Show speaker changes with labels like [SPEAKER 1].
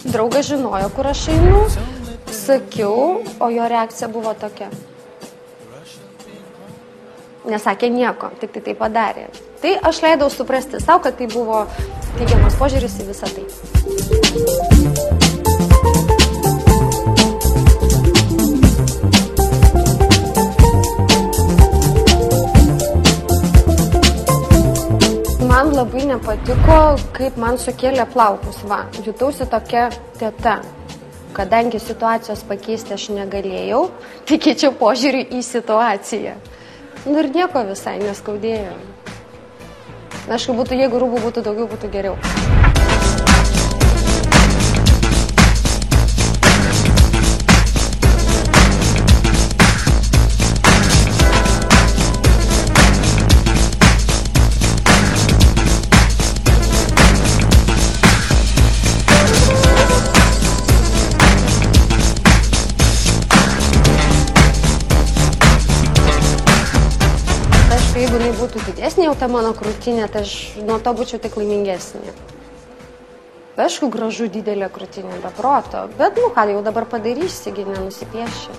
[SPEAKER 1] Draugas žinojo, kur aš einu, sakiau, o jo reakcija buvo tokia. Nesakė nieko, tik tai padarė. Tai aš leidau suprasti savo, kad tai buvo teigiamas požiūris į visą tai. Man labai nepatiko, kaip man sukėlė plaukus. Jutausi tokia teta. Kadangi situacijos pakeisti aš negalėjau, tai keičiau požiūrį į situaciją. Ir nieko visai neskaudėjo. Aišku, jeigu rūbų būtų daugiau, būtų geriau. Jeigu jinai būtų didesnė jau ta mano krūtinė, tai aš nuo to būčiau tik laimingesnė. Aišku, gražu didelė krūtinė, be proto, bet ką jau dabar padarysi, gi nenusipieši.